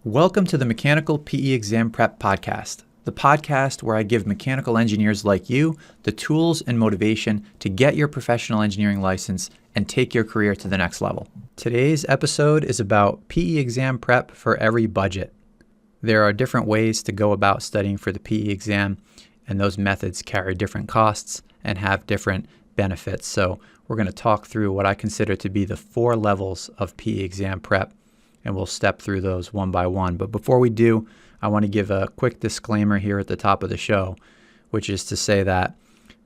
Welcome to the Mechanical PE Exam Prep Podcast, the podcast where I give mechanical engineers like you the tools and motivation to get your professional engineering license and take your career to the next level. Today's episode is about PE exam prep for every budget. There are different ways to go about studying for the PE exam, and those methods carry different costs and have different benefits. So we're going to talk through what I consider to be the 4 levels of PE exam prep, and we'll step through those one by one. But before we do, I want to give a quick disclaimer here at the top of the show, which is to say that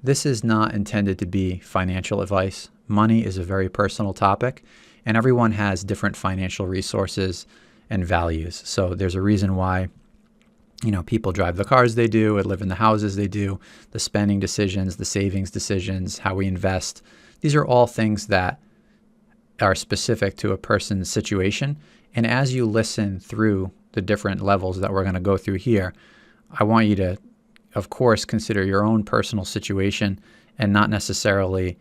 this is not intended to be financial advice. Money is a very personal topic, and everyone has different financial resources and values. So there's a reason why, people drive the cars they do, and live in the houses they do, the spending decisions, the savings decisions, how we invest. These are all things that are specific to a person's situation. And as you listen through the different levels that we're going to go through here, I want you to, of course, consider your own personal situation and not necessarily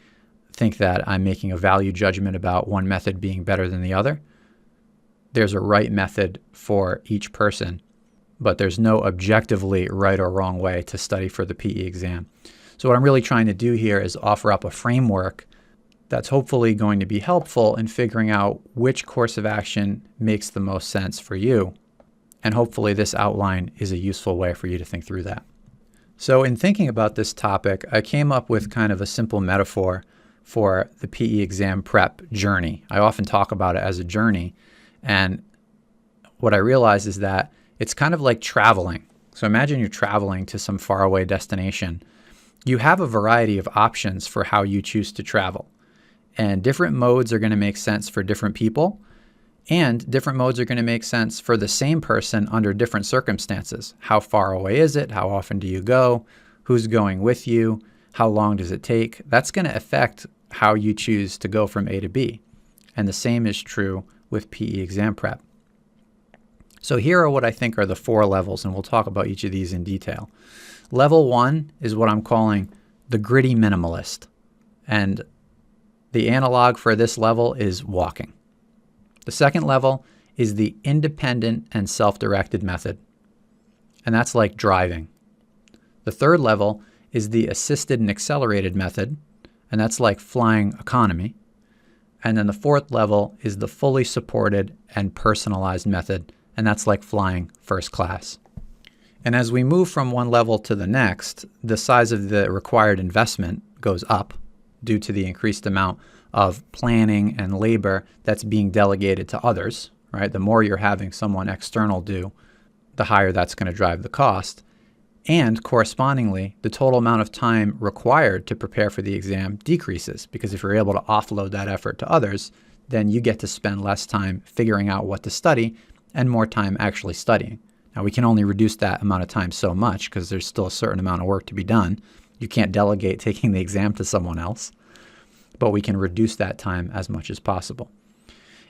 think that I'm making a value judgment about one method being better than the other. There's a right method for each person, but there's no objectively right or wrong way to study for the PE exam. So what I'm really trying to do here is offer up a framework that's hopefully going to be helpful in figuring out which course of action makes the most sense for you. And hopefully this outline is a useful way for you to think through that. So in thinking about this topic, I came up with kind of a simple metaphor for the PE exam prep journey. I often talk about it as a journey. And what I realized is that it's kind of like traveling. So imagine you're traveling to some faraway destination. You have a variety of options for how you choose to travel. And different modes are going to make sense for different people, and different modes are going to make sense for the same person under different circumstances. How far away is it? How often do you go? Who's going with you? How long does it take? That's going to affect how you choose to go from A to B. And the same is true with PE exam prep. So here are what I think are the 4 levels, and we'll talk about each of these in detail. Level 1 is what I'm calling the gritty minimalist. And the analog for this level is walking. The second level is the independent and self-directed method, and that's like driving. The third level is the assisted and accelerated method, and that's like flying economy. And then the fourth level is the fully supported and personalized method, and that's like flying first class. And as we move from one level to the next, the size of the required investment goes up due to the increased amount of planning and labor that's being delegated to others, right? The more you're having someone external do, the higher that's going to drive the cost. And correspondingly, the total amount of time required to prepare for the exam decreases, because if you're able to offload that effort to others, then you get to spend less time figuring out what to study and more time actually studying. Now, we can only reduce that amount of time so much because there's still a certain amount of work to be done. You can't delegate taking the exam to someone else, but we can reduce that time as much as possible.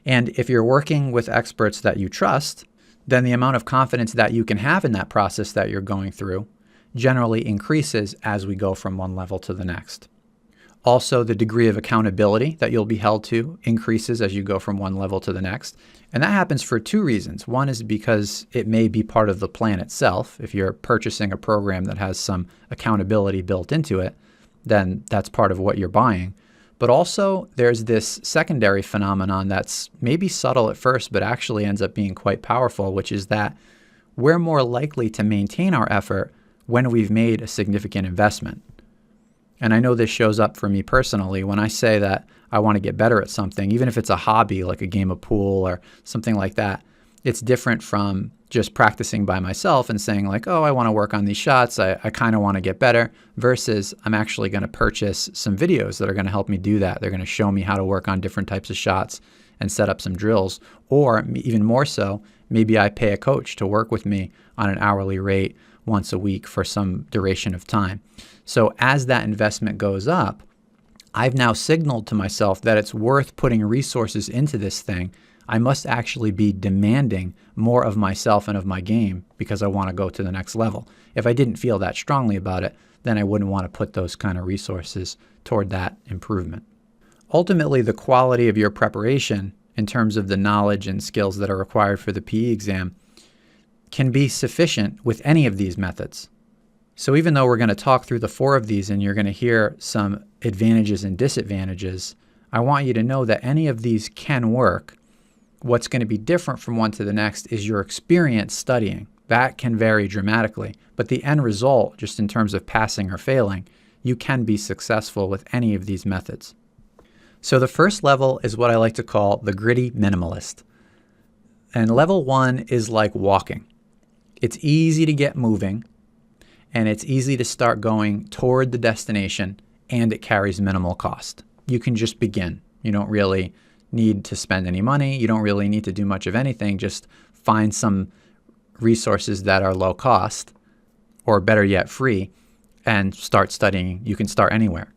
And if you're working with experts that you trust, then the amount of confidence that you can have in that process that you're going through generally increases as we go from one level to the next. Also, the degree of accountability that you'll be held to increases as you go from one level to the next. And that happens for 2 reasons. One is because it may be part of the plan itself. If you're purchasing a program that has some accountability built into it, then that's part of what you're buying. But also, there's this secondary phenomenon that's maybe subtle at first, but actually ends up being quite powerful, which is that we're more likely to maintain our effort when we've made a significant investment. And I know this shows up for me personally when I say that I want to get better at something, even if it's a hobby like a game of pool or something like that. It's different from just practicing by myself and saying like, oh, I want to work on these shots. I kind of want to get better, versus I'm actually going to purchase some videos that are going to help me do that. They're going to show me how to work on different types of shots and set up some drills. Or even more so, maybe I pay a coach to work with me on an hourly rate once a week for some duration of time. So as that investment goes up, I've now signaled to myself that it's worth putting resources into this thing. I must actually be demanding more of myself and of my game because I want to go to the next level. If I didn't feel that strongly about it, then I wouldn't want to put those kind of resources toward that improvement. Ultimately, the quality of your preparation in terms of the knowledge and skills that are required for the PE exam can be sufficient with any of these methods. So even though we're going to talk through the 4 of these and you're going to hear some advantages and disadvantages, I want you to know that any of these can work. What's going to be different from one to the next is your experience studying. That can vary dramatically, but the end result, just in terms of passing or failing, you can be successful with any of these methods. So the first level is what I like to call the gritty minimalist. And level 1 is like walking. It's easy to get moving, and it's easy to start going toward the destination, and it carries minimal cost. You can just begin. You don't really need to spend any money. You don't really need to do much of anything. Just find some resources that are low cost, or better yet, free, and start studying. You can start anywhere.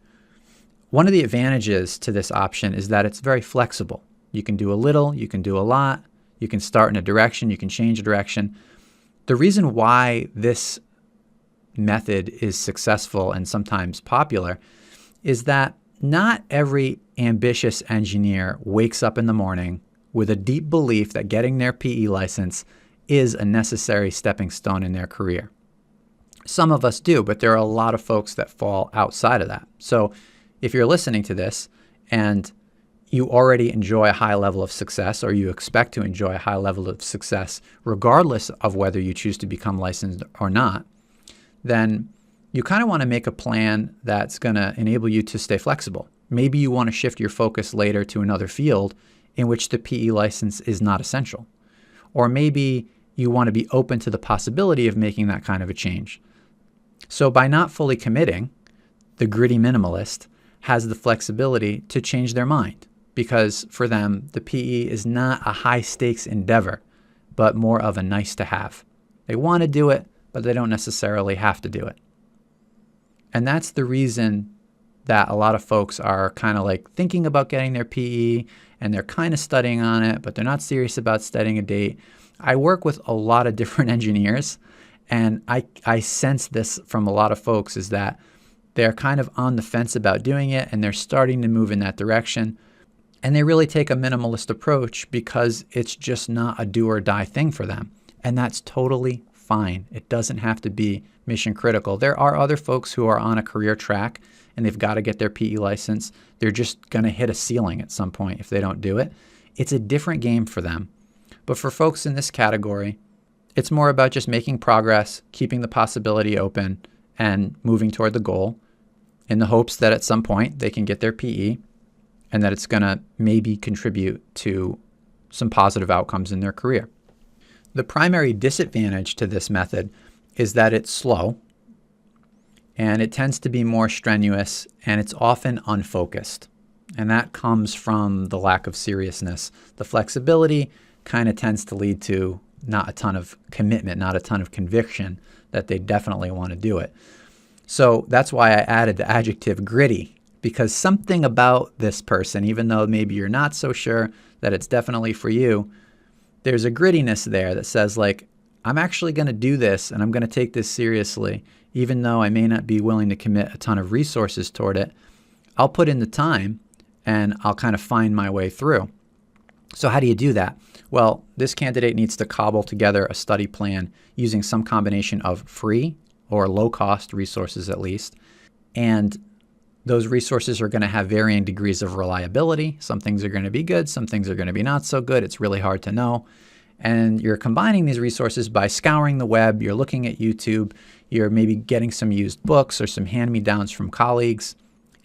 One of the advantages to this option is that it's very flexible. You can do a little, you can do a lot, you can start in a direction, you can change a direction. The reason why this method is successful and sometimes popular is that not every ambitious engineer wakes up in the morning with a deep belief that getting their PE license is a necessary stepping stone in their career. Some of us do, but there are a lot of folks that fall outside of that. So if you're listening to this and you already enjoy a high level of success, or you expect to enjoy a high level of success, regardless of whether you choose to become licensed or not, then you kind of want to make a plan that's going to enable you to stay flexible. Maybe you want to shift your focus later to another field in which the PE license is not essential. Or maybe you want to be open to the possibility of making that kind of a change. So by not fully committing, the gritty minimalist has the flexibility to change their mind, because for them, the PE is not a high-stakes endeavor, but more of a nice-to-have. They want to do it, but they don't necessarily have to do it. And that's the reason that a lot of folks are kind of like thinking about getting their PE, and they're kind of studying on it, but they're not serious about setting a date. I work with a lot of different engineers, and I sense this from a lot of folks, is that they're kind of on the fence about doing it, and they're starting to move in that direction. And they really take a minimalist approach because it's just not a do or die thing for them. And that's totally fine. It doesn't have to be mission critical. There are other folks who are on a career track and they've got to get their PE license. They're just going to hit a ceiling at some point if they don't do it. It's a different game for them. But for folks in this category, it's more about just making progress, keeping the possibility open, and moving toward the goal in the hopes that at some point they can get their PE and that it's going to maybe contribute to some positive outcomes in their career. The primary disadvantage to this method is that it's slow, and it tends to be more strenuous, and it's often unfocused. And that comes from the lack of seriousness. The flexibility kind of tends to lead to not a ton of commitment, not a ton of conviction that they definitely want to do it. So that's why I added the adjective gritty, because something about this person, even though maybe you're not so sure that it's definitely for you, there's a grittiness there that says, like, I'm actually going to do this and I'm going to take this seriously, even though I may not be willing to commit a ton of resources toward it. I'll put in the time and I'll kind of find my way through. So how do you do that? Well, this candidate needs to cobble together a study plan using some combination of free or low-cost resources at least. And those resources are going to have varying degrees of reliability. Some things are going to be good, some things are going to be not so good. It's really hard to know. And you're combining these resources by scouring the web, you're looking at YouTube, you're maybe getting some used books or some hand-me-downs from colleagues.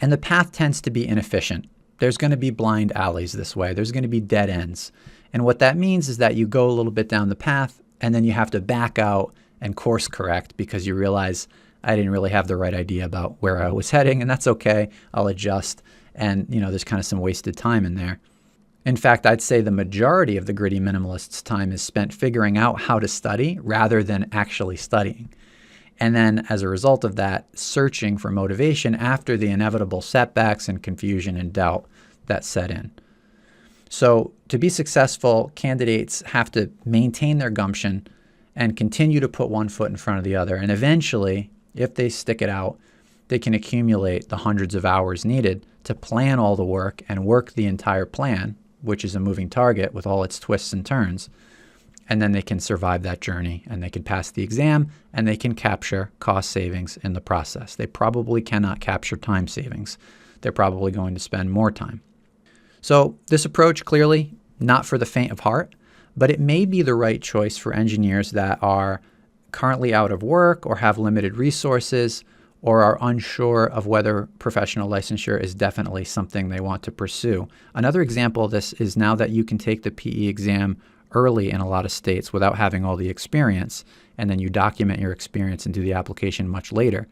And the path tends to be inefficient. There's going to be blind alleys this way. There's going to be dead ends. And what that means is that you go a little bit down the path and then you have to back out and course correct because you realize I didn't really have the right idea about where I was heading, and that's okay. I'll adjust. And, there's kind of some wasted time in there. In fact, I'd say the majority of the gritty minimalist's time is spent figuring out how to study rather than actually studying. And then as a result of that, searching for motivation after the inevitable setbacks and confusion and doubt that set in. So to be successful, candidates have to maintain their gumption and continue to put one foot in front of the other. And eventually, if they stick it out, they can accumulate the hundreds of hours needed to plan all the work and work the entire plan, which is a moving target with all its twists and turns. and then they can survive that journey and they can pass the exam and they can capture cost savings in the process. They probably cannot capture time savings. They're probably going to spend more time. So this approach, clearly not for the faint of heart, but it may be the right choice for engineers that are currently out of work or have limited resources or are unsure of whether professional licensure is definitely something they want to pursue. Another example of this is now that you can take the PE exam early in a lot of states without having all the experience, and then you document your experience and do the application much later.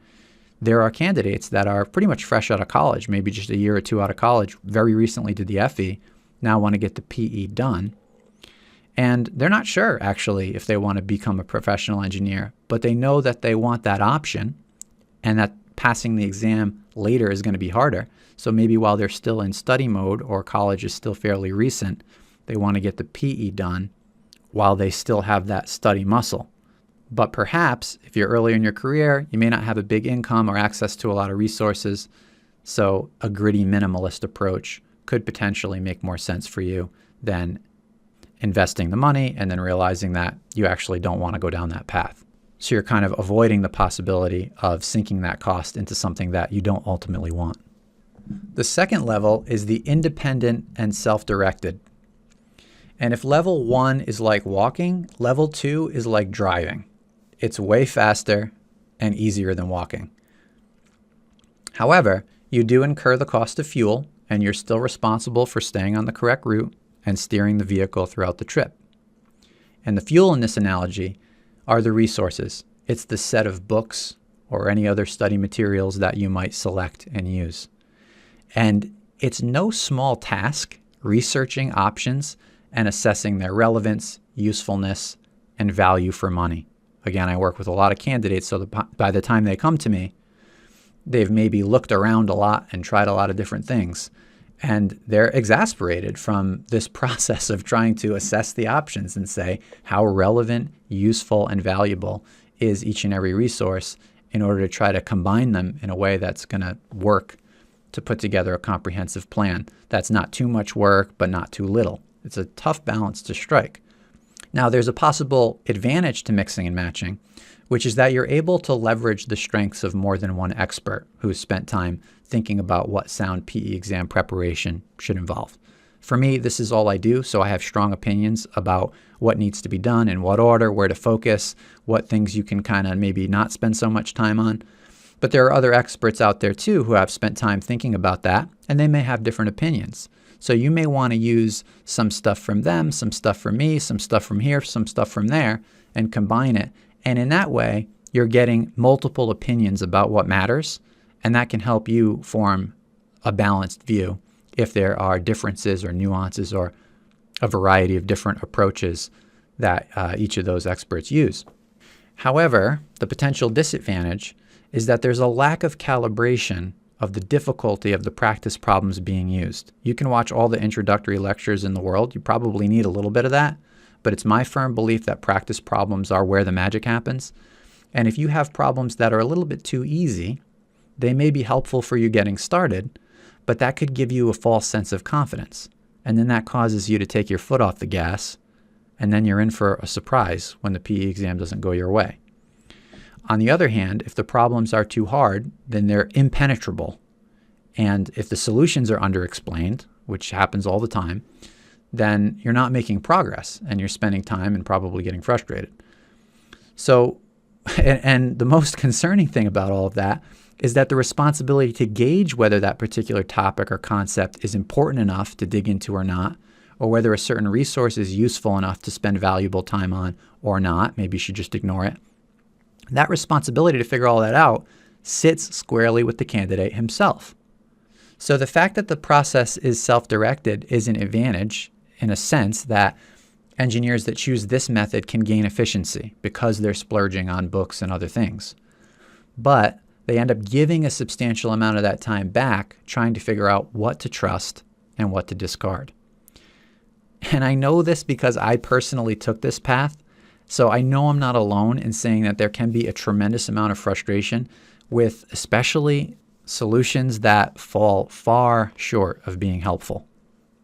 There are candidates that are pretty much fresh out of college, maybe just a year or two out of college, very recently did the FE, now want to get the PE done. And they're not sure, actually, if they want to become a professional engineer, but they know that they want that option and that passing the exam later is going to be harder. So maybe while they're still in study mode or college is still fairly recent, they want to get the PE done while they still have that study muscle. But perhaps if you're early in your career, you may not have a big income or access to a lot of resources. So a gritty minimalist approach could potentially make more sense for you than investing the money and then realizing that you actually don't want to go down that path. So you're kind of avoiding the possibility of sinking that cost into something that you don't ultimately want. The second level is the independent and self-directed. And if level 1 is like walking, level 2 is like driving. It's way faster and easier than walking. However, you do incur the cost of fuel, and you're still responsible for staying on the correct route and steering the vehicle throughout the trip. And the fuel in this analogy are the resources. It's the set of books or any other study materials that you might select and use. And it's no small task researching options and assessing their relevance, usefulness, and value for money. Again, I work with a lot of candidates, so by the time they come to me, they've maybe looked around a lot and tried a lot of different things. And they're exasperated from this process of trying to assess the options and say how relevant, useful, and valuable is each and every resource in order to try to combine them in a way that's going to work to put together a comprehensive plan that's not too much work but not too little. It's a tough balance to strike. Now, there's a possible advantage to mixing and matching, which is that you're able to leverage the strengths of more than one expert who's spent time thinking about what sound PE exam preparation should involve. For me, this is all I do, so I have strong opinions about what needs to be done, in what order, where to focus, what things you can kind of maybe not spend so much time on. But there are other experts out there too who have spent time thinking about that, and they may have different opinions. So you may want to use some stuff from them, some stuff from me, some stuff from here, some stuff from there, and combine it. And in that way, you're getting multiple opinions about what matters, and that can help you form a balanced view if there are differences or nuances or a variety of different approaches that each of those experts use. However, the potential disadvantage is that there's a lack of calibration of the difficulty of the practice problems being used. You can watch all the introductory lectures in the world. You probably need a little bit of that, but it's my firm belief that practice problems are where the magic happens. And if you have problems that are a little bit too easy, they may be helpful for you getting started, but that could give you a false sense of confidence. And then that causes you to take your foot off the gas, and then you're in for a surprise when the PE exam doesn't go your way. On the other hand, if the problems are too hard, then they're impenetrable. And if the solutions are underexplained, which happens all the time, then you're not making progress and you're spending time and probably getting frustrated. So, and the most concerning thing about all of that is that the responsibility to gauge whether that particular topic or concept is important enough to dig into or not, or whether a certain resource is useful enough to spend valuable time on or not, maybe you should just ignore it. That responsibility to figure all that out sits squarely with the candidate himself. So the fact that the process is self-directed is an advantage in a sense that engineers that choose this method can gain efficiency because they're splurging on books and other things. But they end up giving a substantial amount of that time back trying to figure out what to trust and what to discard. And I know this because I personally took this path. So I know I'm not alone in saying that there can be a tremendous amount of frustration with especially solutions that fall far short of being helpful.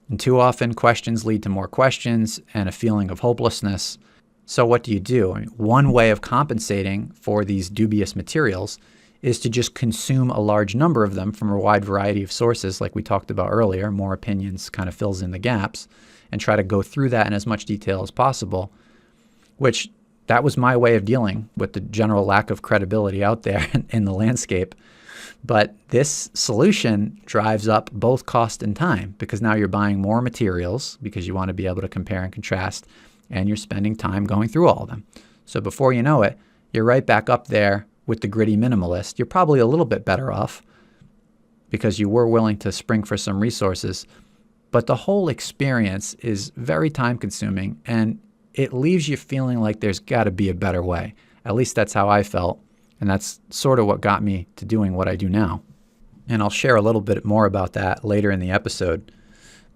And too often questions lead to more questions and a feeling of hopelessness. So what do? I mean, one way of compensating for these dubious materials is to just consume a large number of them from a wide variety of sources, like we talked about earlier. More opinions kind of fills in the gaps, and try to go through that in as much detail as possible, which that was my way of dealing with the general lack of credibility out there in the landscape. But this solution drives up both cost and time, because now you're buying more materials because you want to be able to compare and contrast, and you're spending time going through all of them. So before you know it, you're right back up there with the gritty minimalist. You're probably a little bit better off because you were willing to spring for some resources, but the whole experience is very time consuming, and it leaves you feeling like there's got to be a better way. At least that's how I felt, and that's sort of what got me to doing what I do now. And I'll share a little bit more about that later in the episode.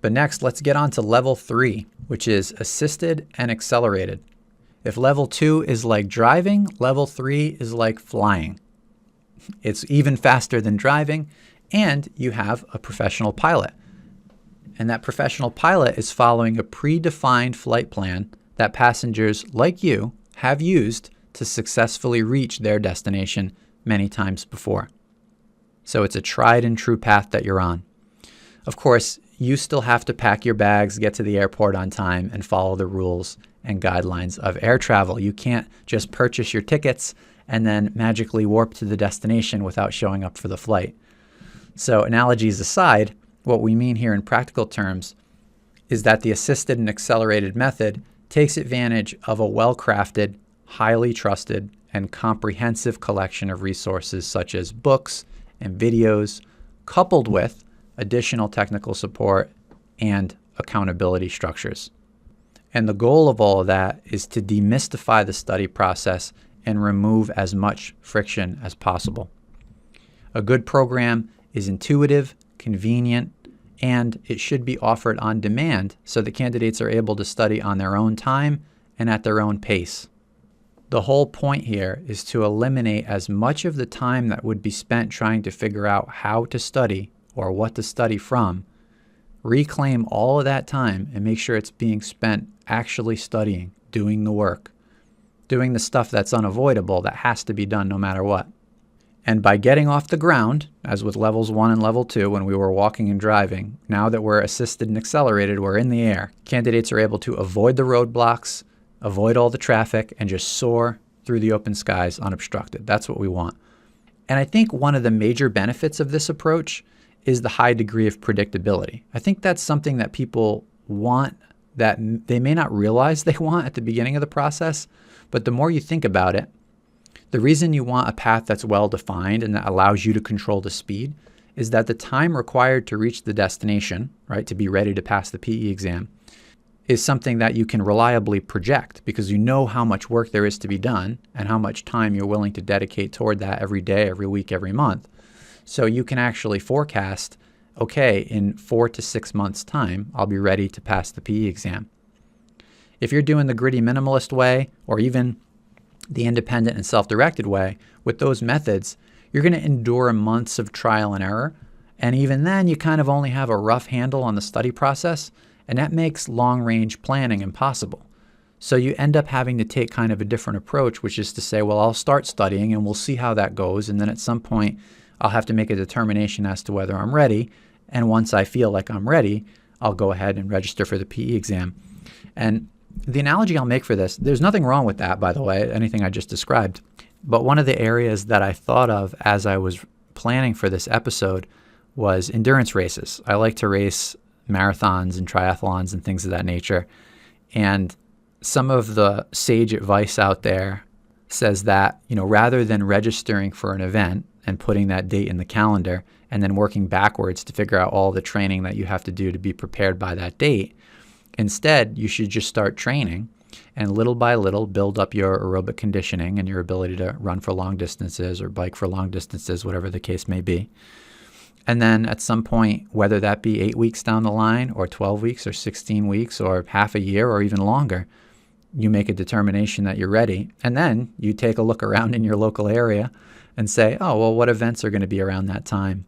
But next, let's get on to level 3, which is assisted and accelerated. If level 2 is like driving, level 3 is like flying. It's even faster than driving, and you have a professional pilot. And that professional pilot is following a predefined flight plan that passengers like you have used to successfully reach their destination many times before. So it's a tried and true path that you're on. Of course, you still have to pack your bags, get to the airport on time, and follow the rules and guidelines of air travel. You can't just purchase your tickets and then magically warp to the destination without showing up for the flight. So analogies aside, what we mean here in practical terms is that the assisted and accelerated method takes advantage of a well-crafted, highly trusted, and comprehensive collection of resources such as books and videos, coupled with additional technical support and accountability structures. And the goal of all of that is to demystify the study process and remove as much friction as possible. A good program is intuitive, convenient, and it should be offered on demand so the candidates are able to study on their own time and at their own pace. The whole point here is to eliminate as much of the time that would be spent trying to figure out how to study or what to study from, reclaim all of that time and make sure it's being spent actually studying, doing the work, doing the stuff that's unavoidable, that has to be done no matter what. And by getting off the ground, as with levels 1 and level 2 when we were walking and driving, now that we're assisted and accelerated, we're in the air. Candidates are able to avoid the roadblocks, avoid all the traffic, and just soar through the open skies unobstructed. That's what we want. And I think one of the major benefits of this approach is the high degree of predictability. I think that's something that people want that they may not realize they want at the beginning of the process, but the more you think about it, the reason you want a path that's well-defined and that allows you to control the speed is that the time required to reach the destination, right, to be ready to pass the PE exam, is something that you can reliably project because you know how much work there is to be done and how much time you're willing to dedicate toward that every day, every week, every month. So you can actually forecast, okay, in 4 to 6 months' time, I'll be ready to pass the PE exam. If you're doing the gritty minimalist way, or even the independent and self-directed way, with those methods, you're going to endure months of trial and error. And even then, you kind of only have a rough handle on the study process, and that makes long-range planning impossible. So you end up having to take kind of a different approach, which is to say, well, I'll start studying and we'll see how that goes. And then at some point, I'll have to make a determination as to whether I'm ready. And once I feel like I'm ready, I'll go ahead and register for the PE exam. And the analogy I'll make for this, there's nothing wrong with that, by the way, anything I just described. But one of the areas that I thought of as I was planning for this episode was endurance races. I like to race marathons and triathlons and things of that nature. And some of the sage advice out there says that, rather than registering for an event and putting that date in the calendar and then working backwards to figure out all the training that you have to do to be prepared by that date, instead, you should just start training and little by little build up your aerobic conditioning and your ability to run for long distances or bike for long distances, whatever the case may be. And then at some point, whether that be 8 weeks down the line or 12 weeks or 16 weeks or half a year or even longer, you make a determination that you're ready. And then you take a look around in your local area and say, oh, well, what events are going to be around that time?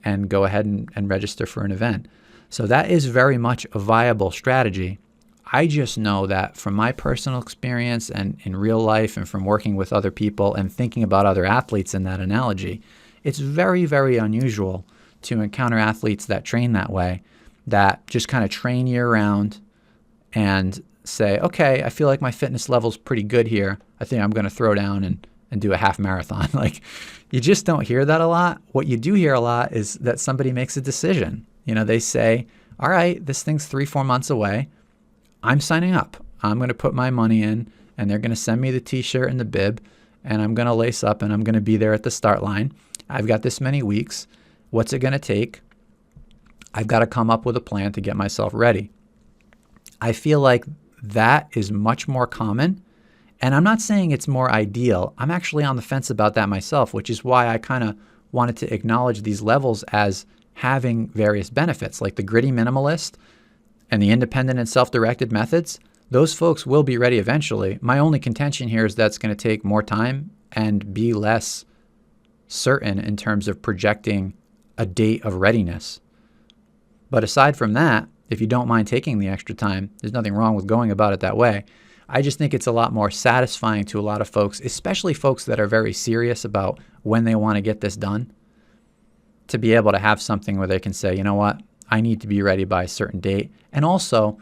And go ahead and register for an event. So that is very much a viable strategy. I just know that from my personal experience and in real life and from working with other people and thinking about other athletes in that analogy, it's very, very unusual to encounter athletes that train that way, that just kind of train year round and say, okay, I feel like my fitness level's pretty good here. I think I'm going to throw down and do a half marathon. Like, you just don't hear that a lot. What you do hear a lot is that somebody makes a decision. They say, all right, this thing's 3-4 months away. I'm signing up. I'm going to put my money in, and they're going to send me the t-shirt and the bib, and I'm going to lace up, and I'm going to be there at the start line. I've got this many weeks. What's it going to take? I've got to come up with a plan to get myself ready. I feel like that is much more common. And I'm not saying it's more ideal. I'm actually on the fence about that myself, which is why I kind of wanted to acknowledge these levels as having various benefits, like the gritty minimalist and the independent and self-directed methods. Those folks will be ready eventually. My only contention here is that's going to take more time and be less certain in terms of projecting a date of readiness. But aside from that, if you don't mind taking the extra time, there's nothing wrong with going about it that way. I just think it's a lot more satisfying to a lot of folks, especially folks that are very serious about when they want to get this done, to be able to have something where they can say, you know what, I need to be ready by a certain date. And also,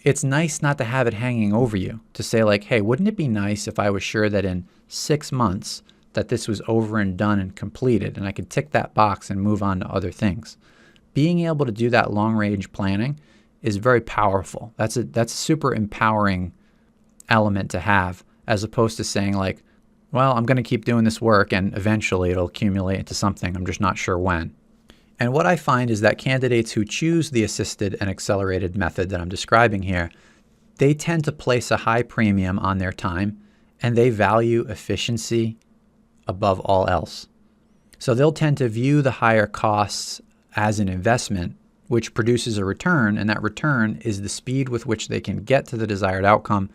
it's nice not to have it hanging over you, to say like, hey, wouldn't it be nice if I was sure that in 6 months that this was over and done and completed, and I could tick that box and move on to other things. Being able to do that long-range planning is very powerful. That's a super empowering element to have, as opposed to saying like, well, I'm going to keep doing this work and eventually it'll accumulate into something. I'm just not sure when. And what I find is that candidates who choose the assisted and accelerated method that I'm describing here, they tend to place a high premium on their time, and they value efficiency above all else. So they'll tend to view the higher costs as an investment, which produces a return, and that return is the speed with which they can get to the desired outcome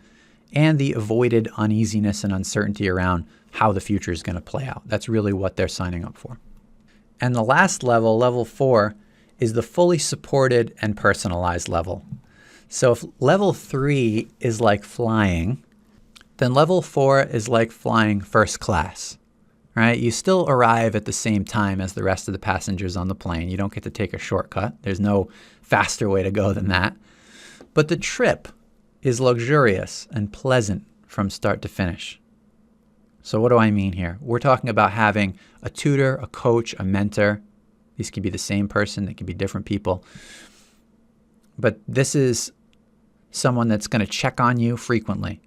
and the avoided uneasiness and uncertainty around how the future is going to play out. That's really what they're signing up for. And the last level, level 4, is the fully supported and personalized level. So if level 3 is like flying, then level 4 is like flying first class, right? You still arrive at the same time as the rest of the passengers on the plane. You don't get to take a shortcut. There's no faster way to go than that. But the trip is luxurious and pleasant from start to finish. So what do I mean here? We're talking about having a tutor, a coach, a mentor. These can be the same person. They can be different people. But this is someone that's going to check on you frequently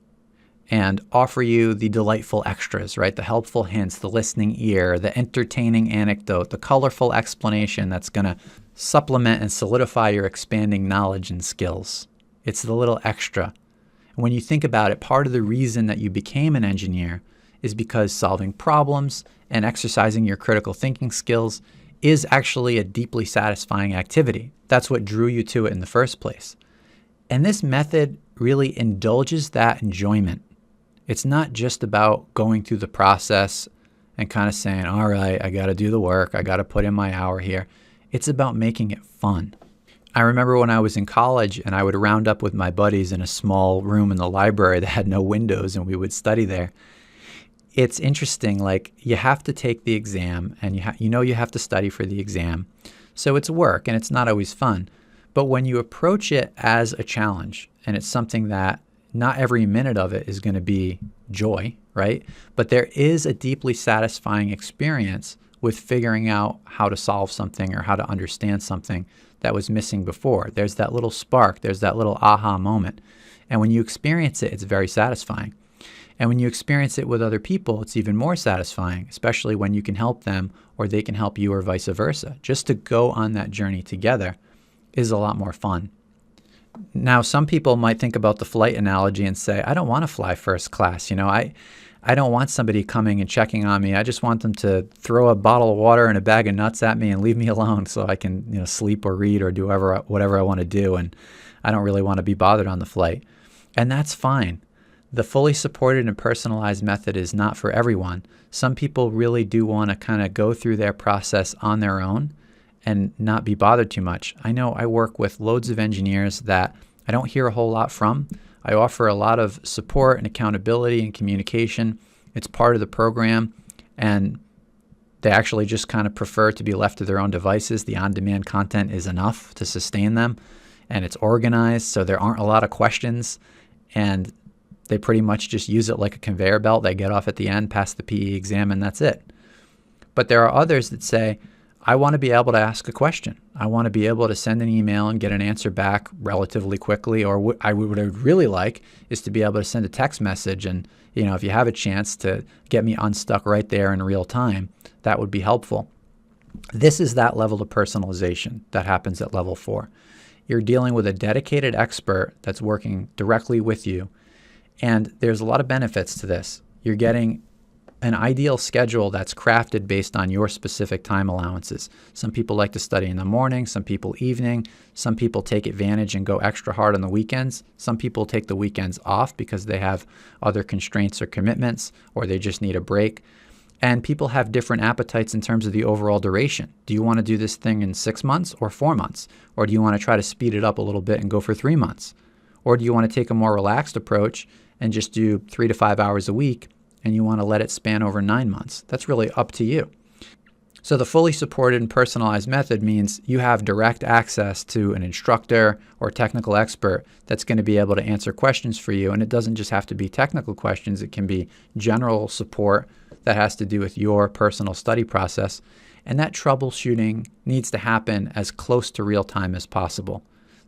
and offer you the delightful extras, right? The helpful hints, the listening ear, the entertaining anecdote, the colorful explanation that's going to supplement and solidify your expanding knowledge and skills. It's the little extra. When you think about it, part of the reason that you became an engineer is because solving problems and exercising your critical thinking skills is actually a deeply satisfying activity. That's what drew you to it in the first place. And this method really indulges that enjoyment. It's not just about going through the process and kind of saying, all right, I got to do the work. I got to put in my hour here. It's about making it fun. I remember when I was in college and I would round up with my buddies in a small room in the library that had no windows, and we would study there. It's interesting, like, you have to take the exam, and you have to study for the exam. So it's work, and it's not always fun. But when you approach it as a challenge, and it's something that not every minute of it is going to be joy, right? But there is a deeply satisfying experience with figuring out how to solve something or how to understand something that was missing before. There's that little spark. There's that little aha moment. And when you experience it, it's very satisfying. And when you experience it with other people, it's even more satisfying, especially when you can help them or they can help you or vice versa. Just to go on that journey together is a lot more fun. Now, some people might think about the flight analogy and say, I don't want to fly first class. I don't want somebody coming and checking on me. I just want them to throw a bottle of water and a bag of nuts at me and leave me alone so I can, sleep or read or do whatever I want to do. And I don't really want to be bothered on the flight. And that's fine. The fully supported and personalized method is not for everyone. Some people really do want to kind of go through their process on their own and not be bothered too much. I know I work with loads of engineers that I don't hear a whole lot from. I offer a lot of support and accountability and communication. It's part of the program, and they actually just kind of prefer to be left to their own devices. The on-demand content is enough to sustain them, and it's organized, so there aren't a lot of questions, and they pretty much just use it like a conveyor belt. They get off at the end, pass the PE exam, and that's it. But there are others that say, I want to be able to ask a question. I want to be able to send an email and get an answer back relatively quickly. Or what I would really like is to be able to send a text message. And, if you have a chance to get me unstuck right there in real time, that would be helpful. This is that level of personalization that happens at level 4. You're dealing with a dedicated expert that's working directly with you. And there's a lot of benefits to this. You're getting an ideal schedule that's crafted based on your specific time allowances. Some people like to study in the morning, some people evening, some people take advantage and go extra hard on the weekends. Some people take the weekends off because they have other constraints or commitments, or they just need a break. And people have different appetites in terms of the overall duration. Do you want to do this thing in 6 months or 4 months? Or do you want to try to speed it up a little bit and go for 3 months? Or do you want to take a more relaxed approach and just do 3 to 5 hours a week, and you want to let it span over 9 months? That's really up to you. So the fully supported and personalized method means you have direct access to an instructor or technical expert that's going to be able to answer questions for you. And it doesn't just have to be technical questions. It can be general support that has to do with your personal study process. And that troubleshooting needs to happen as close to real time as possible.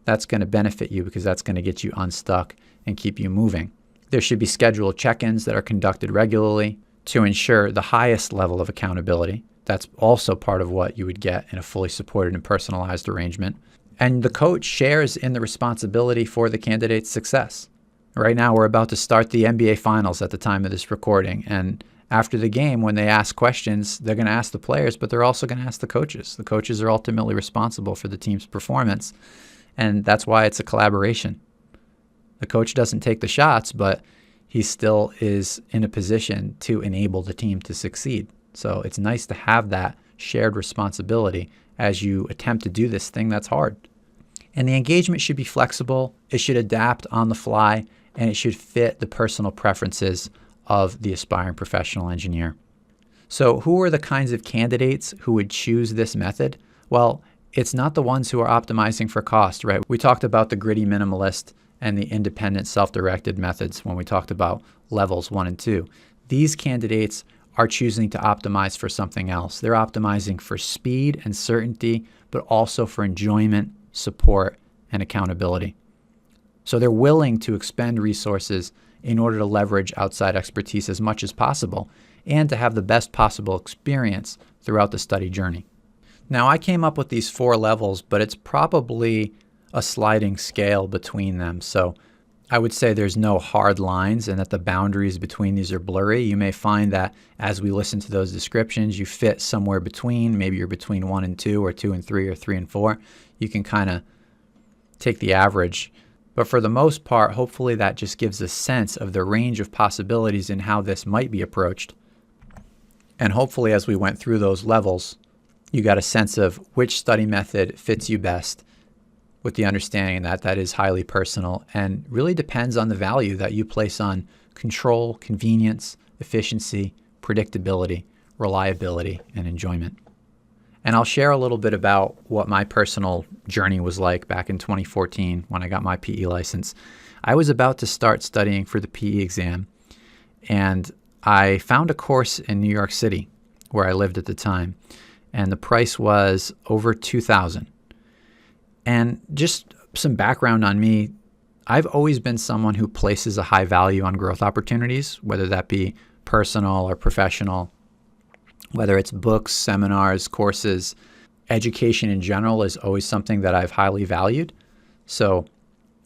That's going to benefit you because that's going to get you unstuck and keep you moving. There should be scheduled check-ins that are conducted regularly to ensure the highest level of accountability. That's also part of what you would get in a fully supported and personalized arrangement. And the coach shares in the responsibility for the candidate's success. Right now, we're about to start the NBA Finals at the time of this recording. And after the game, when they ask questions, they're going to ask the players, but they're also going to ask the coaches. The coaches are ultimately responsible for the team's performance. And that's why it's a collaboration. The coach doesn't take the shots, but he still is in a position to enable the team to succeed. So it's nice to have that shared responsibility as you attempt to do this thing that's hard. And the engagement should be flexible, it should adapt on the fly, and it should fit the personal preferences of the aspiring professional engineer. So who are the kinds of candidates who would choose this method? Well, it's not the ones who are optimizing for cost, right? We talked about the gritty minimalist and the independent self-directed methods when we talked about levels 1 and 2. These candidates are choosing to optimize for something else. They're optimizing for speed and certainty, but also for enjoyment, support, and accountability. So they're willing to expend resources in order to leverage outside expertise as much as possible and to have the best possible experience throughout the study journey. Now, I came up with these 4 levels, but it's probably a sliding scale between them. So I would say there's no hard lines and that the boundaries between these are blurry. You may find that as we listen to those descriptions, you fit somewhere between. Maybe you're between 1 and 2 or 2 and 3 or 3 and 4. You can kind of take the average. But for the most part, hopefully that just gives a sense of the range of possibilities in how this might be approached. And hopefully as we went through those levels, you got a sense of which study method fits you best, with the understanding that that is highly personal and really depends on the value that you place on control, convenience, efficiency, predictability, reliability, and enjoyment. And I'll share a little bit about what my personal journey was like back in 2014 when I got my PE license. I was about to start studying for the PE exam, and I found a course in New York City where I lived at the time, and the price was over $2,000. And just some background on me, I've always been someone who places a high value on growth opportunities, whether that be personal or professional, whether it's books, seminars, courses. Education in general is always something that I've highly valued. So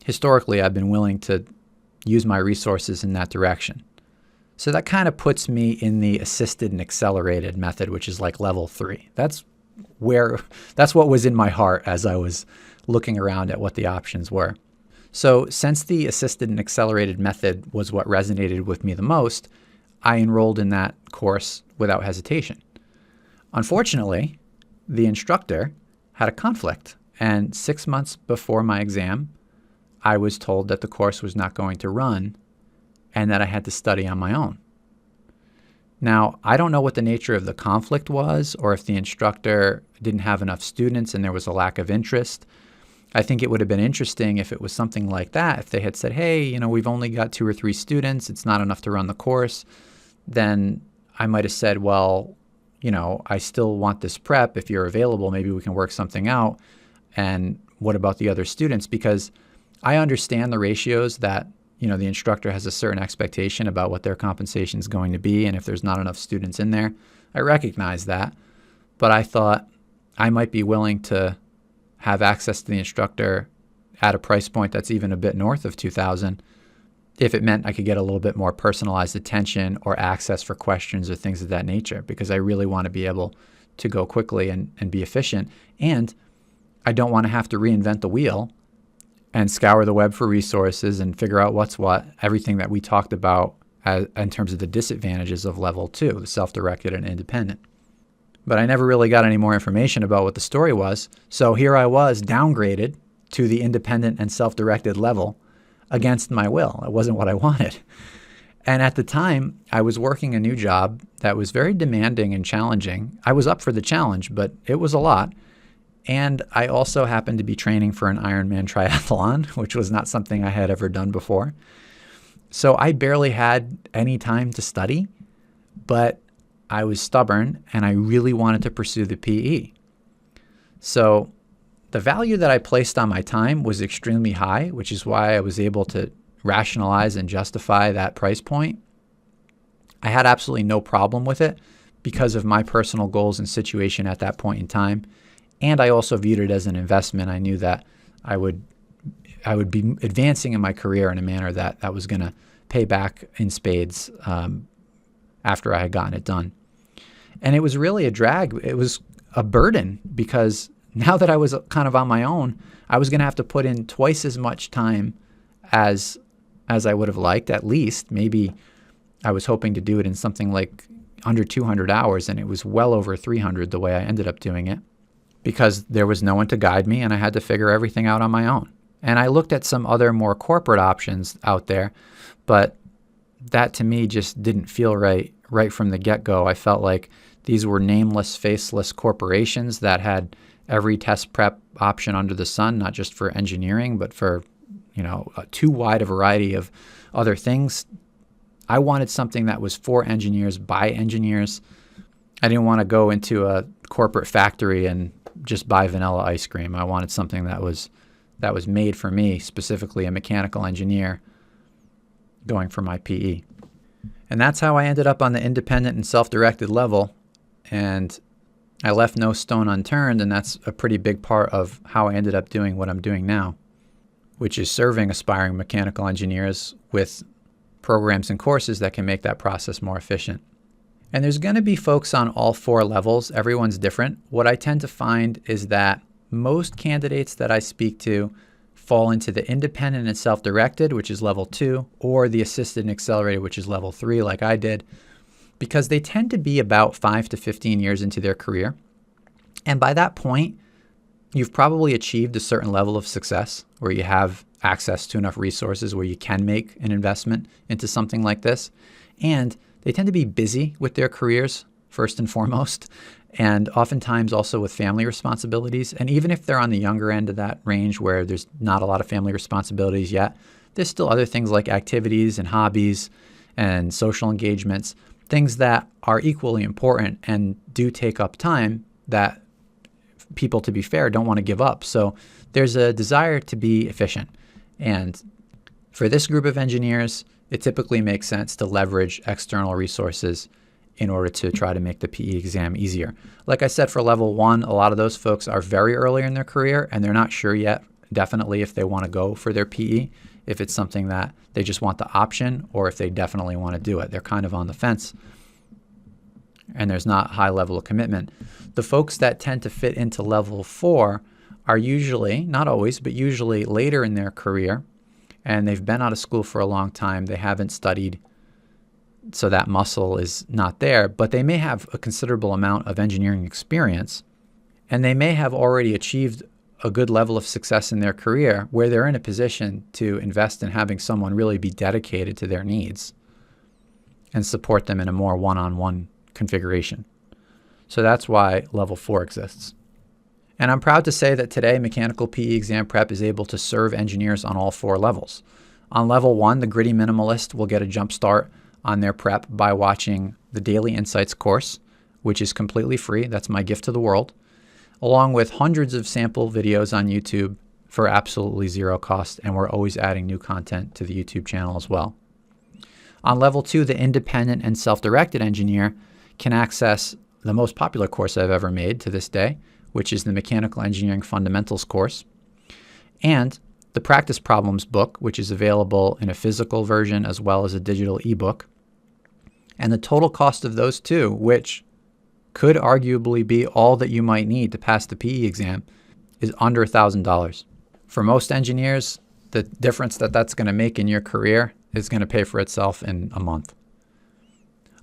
historically, I've been willing to use my resources in that direction. So that kind of puts me in the assisted and accelerated method, which is like level 3. That's what was in my heart as I was looking around at what the options were. So since the assisted and accelerated method was what resonated with me the most, I enrolled in that course without hesitation. Unfortunately, the instructor had a conflict, and 6 months before my exam, I was told that the course was not going to run and that I had to study on my own. Now, I don't know what the nature of the conflict was or if the instructor didn't have enough students and there was a lack of interest. I think it would have been interesting if it was something like that. If they had said, hey, we've only got 2 or 3 students, it's not enough to run the course, then I might have said, well, I still want this prep. If you're available, maybe we can work something out. And what about the other students? Because I understand the ratios that, the instructor has a certain expectation about what their compensation is going to be. And if there's not enough students in there, I recognize that. But I thought I might be willing to have access to the instructor at a price point that's even a bit north of $2,000 if it meant I could get a little bit more personalized attention or access for questions or things of that nature, because I really want to be able to go quickly and be efficient. And I don't want to have to reinvent the wheel and scour the web for resources and figure out what's what, everything that we talked about in terms of the disadvantages of level 2, the self-directed and independent. But I never really got any more information about what the story was. So here I was downgraded to the independent and self-directed level against my will. It wasn't what I wanted. And at the time, I was working a new job that was very demanding and challenging. I was up for the challenge, but it was a lot. And I also happened to be training for an Ironman triathlon, which was not something I had ever done before. So I barely had any time to study, but I was stubborn and I really wanted to pursue the PE. So the value that I placed on my time was extremely high, which is why I was able to rationalize and justify that price point. I had absolutely no problem with it because of my personal goals and situation at that point in time. And I also viewed it as an investment. I knew that I would be advancing in my career in a manner that was going to pay back in spades after I had gotten it done. And it was really a drag. It was a burden because now that I was kind of on my own, I was going to have to put in twice as much time as I would have liked, at least. Maybe I was hoping to do it in something like under 200 hours, and it was well over 300 the way I ended up doing it, because there was no one to guide me and I had to figure everything out on my own. And I looked at some other more corporate options out there, but that to me just didn't feel right from the get-go. I felt like these were nameless, faceless corporations that had every test prep option under the sun, not just for engineering, but for, too wide a variety of other things. I wanted something that was for engineers, by engineers. I didn't want to go into a corporate factory and just buy vanilla ice cream. I wanted something that was made for me, specifically a mechanical engineer going for my PE. And that's how I ended up on the independent and self-directed level. And I left no stone unturned, and that's a pretty big part of how I ended up doing what I'm doing now, which is serving aspiring mechanical engineers with programs and courses that can make that process more efficient. And there's going to be folks on all 4 levels. Everyone's different. What I tend to find is that most candidates that I speak to fall into the independent and self-directed, which is level 2, or the assisted and accelerated, which is level 3, like I did, because they tend to be about 5 to 15 years into their career. And by that point, you've probably achieved a certain level of success where you have access to enough resources where you can make an investment into something like this. And they tend to be busy with their careers, first and foremost, and oftentimes also with family responsibilities. And even if they're on the younger end of that range where there's not a lot of family responsibilities yet, there's still other things like activities and hobbies and social engagements, things that are equally important and do take up time that people, to be fair, don't want to give up. So there's a desire to be efficient. And for this group of engineers, it typically makes sense to leverage external resources in order to try to make the PE exam easier. Like I said, for level 1, a lot of those folks are very early in their career and they're not sure yet, definitely, if they want to go for their PE, if it's something that they just want the option or if they definitely want to do it. They're kind of on the fence and there's not a high level of commitment. The folks that tend to fit into level 4 are usually, not always, but usually later in their career, and they've been out of school for a long time. They haven't studied, so that muscle is not there, but they may have a considerable amount of engineering experience, and they may have already achieved a good level of success in their career where they're in a position to invest in having someone really be dedicated to their needs and support them in a more one-on-one configuration. So that's why level 4 exists. And I'm proud to say that today Mechanical PE Exam Prep is able to serve engineers on all 4 levels. On level 1, the gritty minimalist will get a jump start on their prep by watching the Daily Insights course, which is completely free. That's my gift to the world, along with hundreds of sample videos on YouTube for absolutely zero cost, and we're always adding new content to the YouTube channel as well. On level 2, the independent and self-directed engineer can access the most popular course I've ever made to this day, which is the Mechanical Engineering Fundamentals course, and the Practice Problems book, which is available in a physical version as well as a digital ebook. And the total cost of those two, which could arguably be all that you might need to pass the PE exam, is under $1,000. For most engineers, the difference that that's going to make in your career is going to pay for itself in a month.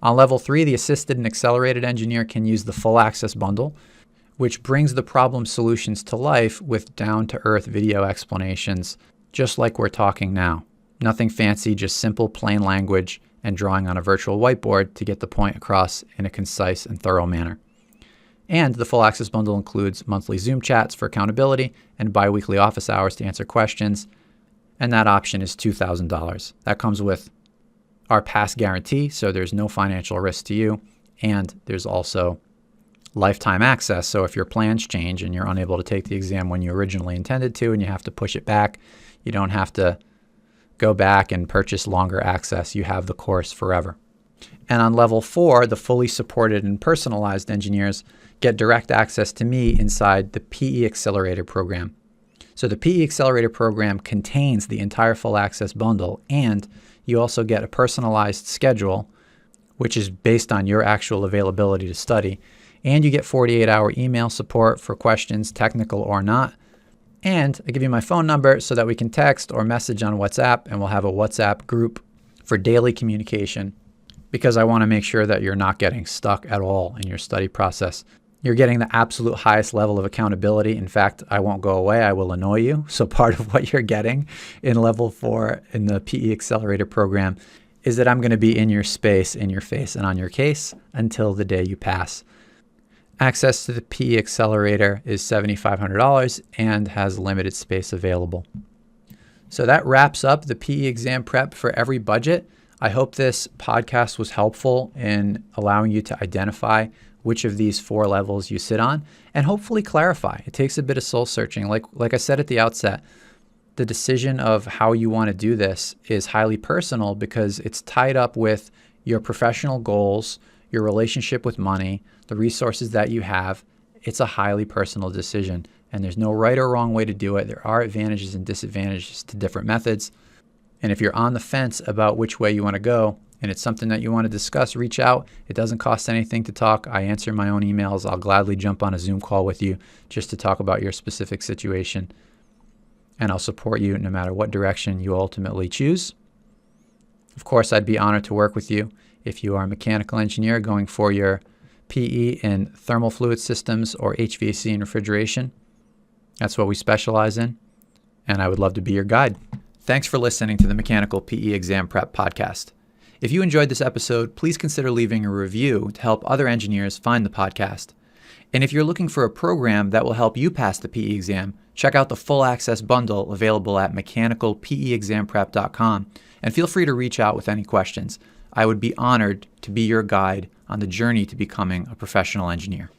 On level 3, the assisted and accelerated engineer can use the full access bundle, which brings the problem solutions to life with down-to-earth video explanations, just like we're talking now. Nothing fancy, just simple, plain language and drawing on a virtual whiteboard to get the point across in a concise and thorough manner. And the full access bundle includes monthly Zoom chats for accountability and bi-weekly office hours to answer questions, and that option is $2,000. That comes with our pass guarantee, so there's no financial risk to you, and there's also lifetime access. So if your plans change and you're unable to take the exam when you originally intended to and you have to push it back, you don't have to go back and purchase longer access. You have the course forever. And on level 4, the fully supported and personalized engineers get direct access to me inside the PE Accelerator program. So the PE Accelerator program contains the entire full access bundle, and you also get a personalized schedule, which is based on your actual availability to study. And you get 48-hour email support for questions, technical or not. And I give you my phone number so that we can text or message on WhatsApp, and we'll have a WhatsApp group for daily communication because I want to make sure that you're not getting stuck at all in your study process. You're getting the absolute highest level of accountability. In fact, I won't go away. I will annoy you. So part of what you're getting in level 4 in the PE Accelerator program is that I'm going to be in your space, in your face, and on your case until the day you pass. Access to the PE Accelerator is $7,500 and has limited space available. So that wraps up the PE exam prep for every budget. I hope this podcast was helpful in allowing you to identify which of these 4 levels you sit on and hopefully clarify. It takes a bit of soul searching. Like I said at the outset, the decision of how you want to do this is highly personal because it's tied up with your professional goals, your relationship with money, the resources that you have. It's a highly personal decision, and there's no right or wrong way to do it. There are advantages and disadvantages to different methods. And if you're on the fence about which way you want to go, and it's something that you want to discuss, reach out. It doesn't cost anything to talk. I answer my own emails. I'll gladly jump on a Zoom call with you just to talk about your specific situation. And I'll support you no matter what direction you ultimately choose. Of course, I'd be honored to work with you if you are a mechanical engineer going for your PE in thermal fluid systems or HVAC and refrigeration. That's what we specialize in, and I would love to be your guide. Thanks for listening to the Mechanical PE Exam Prep Podcast. If you enjoyed this episode, please consider leaving a review to help other engineers find the podcast. And if you're looking for a program that will help you pass the PE exam, check out the full access bundle available at mechanicalpeexamprep.com, and feel free to reach out with any questions. I would be honored to be your guide on the journey to becoming a professional engineer.